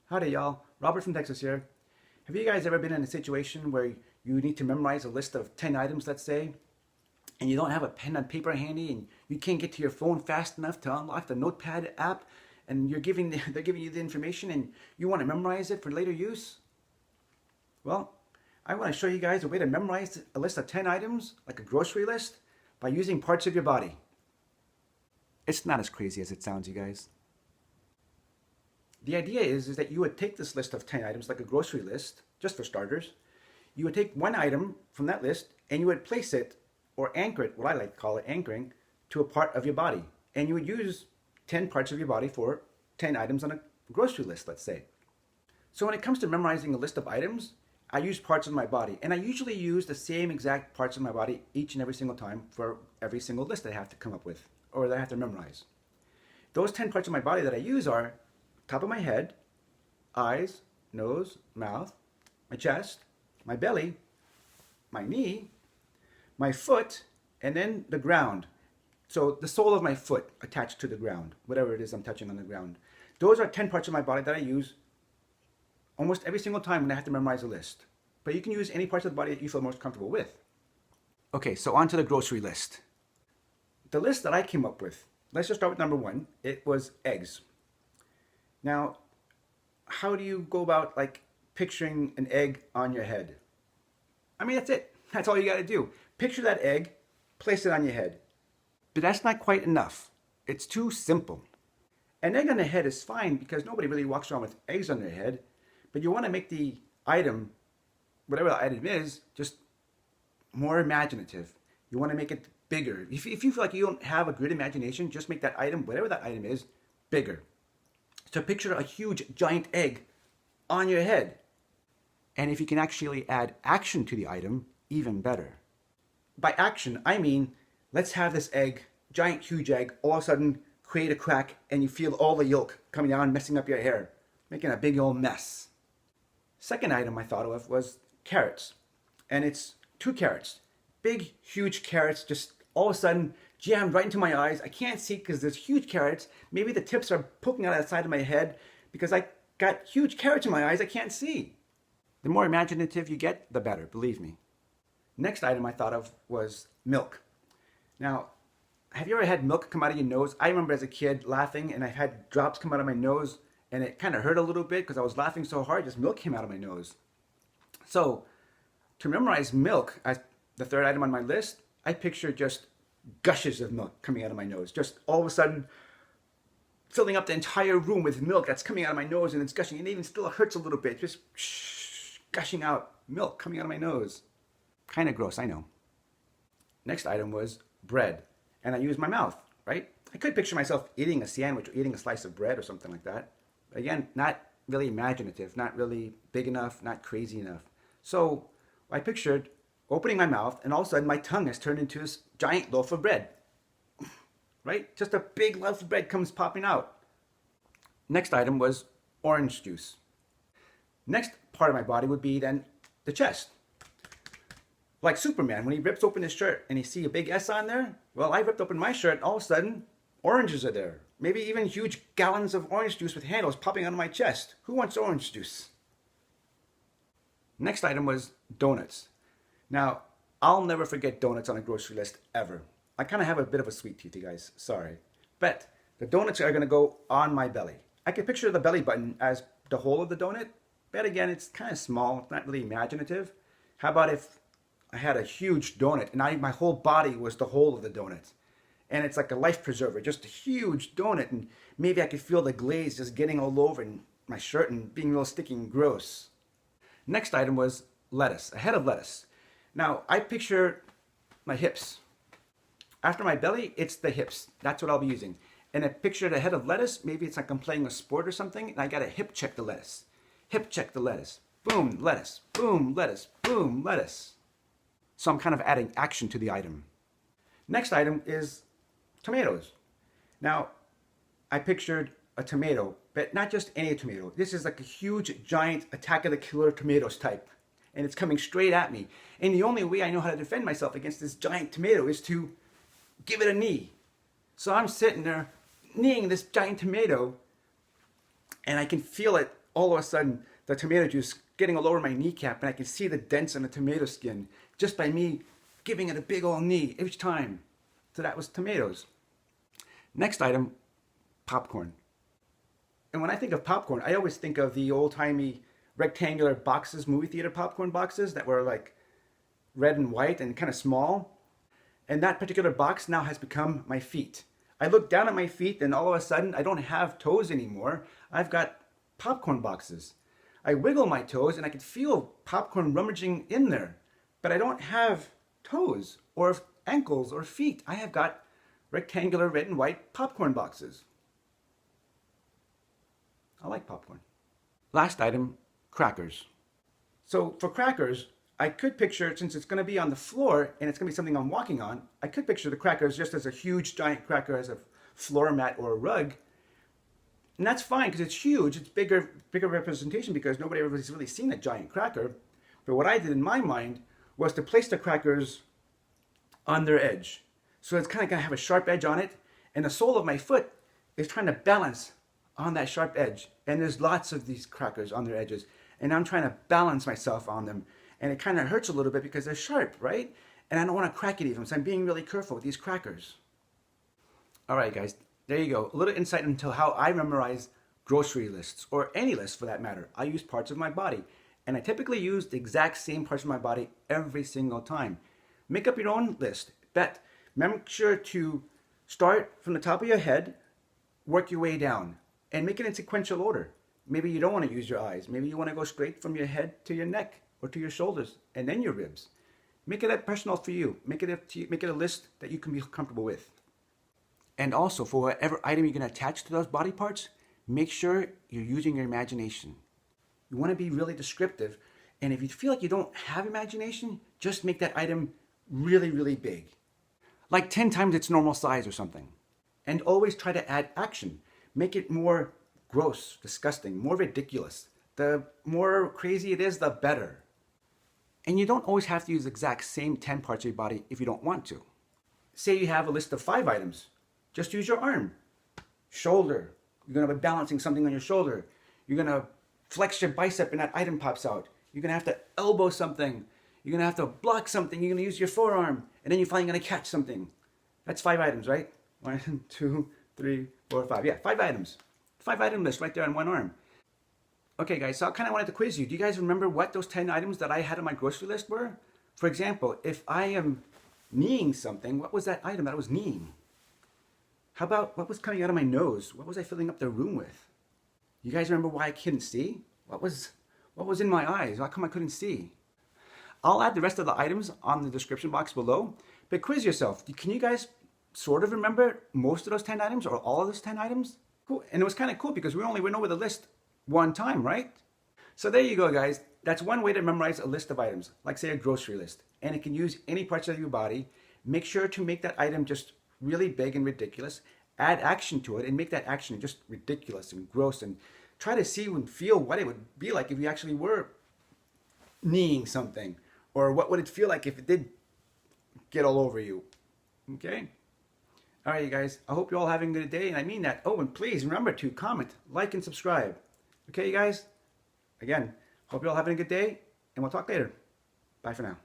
Howdy, y'all. Robert from Texas here. Have you guys ever been in a situation where you need to memorize a list of 10 items, let's say, and you don't have a pen and paper handy and you can't get to your phone fast enough to unlock the Notepad app and they're giving you the information and you want to memorize it for later use? Well, I want to show you guys a way to memorize a list of 10 items, like a grocery list, by using parts of your body. It's not as crazy as it sounds, you guys. The idea is that you would take this list of 10 items, like a grocery list, just for starters. You would take one item from that list and you would place it, or anchor it, what I like to call it anchoring, to a part of your body. And you would use 10 parts of your body for 10 items on a grocery list, let's say. So when it comes to memorizing a list of items, I use parts of my body. And I usually use the same exact parts of my body each and every single time for every single list I have to come up with, or that I have to memorize. Those 10 parts of my body that I use are top of my head, eyes, nose, mouth, my chest, my belly, my knee, my foot, and then the ground. So the sole of my foot attached to the ground, whatever it is I'm touching on the ground. Those are 10 parts of my body that I use almost every single time when I have to memorize a list. But you can use any parts of the body that you feel most comfortable with. Okay, so on to the grocery list. The list that I came up with, let's just start with number one. It was eggs. Now, how do you go about picturing an egg on your head? I mean, that's it. That's all you got to do. Picture that egg, place it on your head. But that's not quite enough. It's too simple. An egg on the head is fine because nobody really walks around with eggs on their head. But you want to make the item, whatever the item is, just more imaginative. You want to make it bigger. If you feel like you don't have a good imagination, just make that item, whatever that item is, bigger. So picture a huge giant egg on your head. And if you can actually add action to the item, even better. By action, I mean, let's have this egg, giant huge egg, all of a sudden create a crack and you feel all the yolk coming down, messing up your hair, making a big old mess. Second item I thought of was carrots. And it's 2 carrots. Big, huge carrots just all of a sudden jammed right into my eyes. I can't see because there's huge carrots. Maybe the tips are poking out of the side of my head because I got huge carrots in my eyes I can't see. The more imaginative you get, the better, believe me. Next item I thought of was milk. Now, have you ever had milk come out of your nose? I remember as a kid laughing and I had drops come out of my nose and it kind of hurt a little bit because I was laughing so hard, just milk came out of my nose. So, to memorize milk, as the third item on my list, I picture just gushes of milk coming out of my nose. Just all of a sudden filling up the entire room with milk that's coming out of my nose and it's gushing. And it even still hurts a little bit. Just gushing out milk coming out of my nose. Kind of gross, I know. Next item was bread. And I used my mouth, right? I could picture myself eating a sandwich or eating a slice of bread or something like that. But again, not really imaginative, not really big enough, not crazy enough. So I pictured opening my mouth and all of a sudden my tongue has turned into this giant loaf of bread. Right? Just a big loaf of bread comes popping out. Next item was orange juice. Next part of my body would be then the chest. Like Superman, when he rips open his shirt and you see a big S on there, well, I ripped open my shirt and all of a sudden oranges are there. Maybe even huge gallons of orange juice with handles popping out of my chest. Who wants orange juice? Next item was donuts. Now, I'll never forget donuts on a grocery list ever. I kind of have a bit of a sweet tooth, you guys. Sorry. But the donuts are going to go on my belly. I can picture the belly button as the whole of the donut. But again, it's kind of small. It's not really imaginative. How about if I had a huge donut and my whole body was the whole of the donut? And it's like a life preserver, just a huge donut. And maybe I could feel the glaze just getting all over my shirt and being real sticky and gross. Next item was lettuce, a head of lettuce. Now, I picture my hips. After my belly, it's the hips. That's what I'll be using. And I picture the head of lettuce. Maybe it's like I'm playing a sport or something, and I got to hip check the lettuce. Hip check the lettuce. Boom, lettuce. Boom, lettuce. Boom, lettuce. So I'm kind of adding action to the item. Next item is tomatoes. Now, I pictured a tomato, but not just any tomato. This is like a huge, giant Attack of the Killer Tomatoes type. And it's coming straight at me. And the only way I know how to defend myself against this giant tomato is to give it a knee. So I'm sitting there kneeing this giant tomato and I can feel it all of a sudden the tomato juice getting all over my kneecap, and I can see the dents in the tomato skin just by me giving it a big old knee each time. So that was tomatoes. Next item, popcorn. And when I think of popcorn, I always think of the old-timey rectangular boxes, movie theater popcorn boxes that were like red and white and kind of small. And that particular box now has become my feet. I look down at my feet and all of a sudden I don't have toes anymore. I've got popcorn boxes. I wiggle my toes and I can feel popcorn rummaging in there, but I don't have toes or ankles or feet. I have got rectangular red and white popcorn boxes. I like popcorn. Last item, crackers. So for crackers, I could picture, since it's going to be on the floor and it's going to be something I'm walking on, I could picture the crackers just as a huge giant cracker as a floor mat or a rug. And that's fine because it's huge. It's bigger representation because nobody ever has really seen a giant cracker. But what I did in my mind was to place the crackers on their edge. So it's kind of going to have a sharp edge on it. And the sole of my foot is trying to balance on that sharp edge. And there's lots of these crackers on their edges. And I'm trying to balance myself on them. And it kind of hurts a little bit because they're sharp, right? And I don't want to crack it even. So I'm being really careful with these crackers. All right, guys. There you go. A little insight into how I memorize grocery lists, or any list for that matter. I use parts of my body. And I typically use the exact same parts of my body every single time. Make up your own list. But make sure to start from the top of your head, work your way down, and make it in sequential order. Maybe you don't want to use your eyes. Maybe you want to go straight from your head to your neck or to your shoulders and then your ribs. Make it personal for you. Make it a list that you can be comfortable with. And also, for whatever item you're going to attach to those body parts, make sure you're using your imagination. You want to be really descriptive. And if you feel like you don't have imagination, just make that item really, really big. Like 10 times its normal size or something. And always try to add action. Make it more gross, disgusting, more ridiculous. The more crazy it is, the better. And you don't always have to use the exact same 10 parts of your body if you don't want to. Say you have a list of 5 items. Just use your arm. Shoulder. You're going to be balancing something on your shoulder. You're going to flex your bicep and that item pops out. You're going to have to elbow something. You're going to have to block something. You're going to use your forearm. And then you're finally going to catch something. That's 5 items, right? 1, 2, 3, 4, 5. Yeah, 5 items. 5-item list right there on one arm. Okay, guys, so I kind of wanted to quiz you. Do you guys remember what those 10 items that I had on my grocery list were? For example, if I am kneeing something, what was that item that I was kneeing? How about what was coming out of my nose? What was I filling up the room with? You guys remember why I couldn't see? What was in my eyes? How come I couldn't see? I'll add the rest of the items on the description box below, but quiz yourself. Can you guys sort of remember most of those 10 items or all of those 10 items? Cool. And it was kind of cool because we only went over the list one time, right? So there you go, guys. That's one way to memorize a list of items, like say a grocery list. And it can use any parts of your body. Make sure to make that item just really big and ridiculous. Add action to it and make that action just ridiculous and gross, and try to see and feel what it would be like if you actually were kneeing something, or what would it feel like if it did get all over you. Okay? All right, you guys. I hope you're all having a good day, and I mean that. Oh, and please remember to comment, like, and subscribe. Okay, you guys? Again, hope you're all having a good day, and we'll talk later. Bye for now.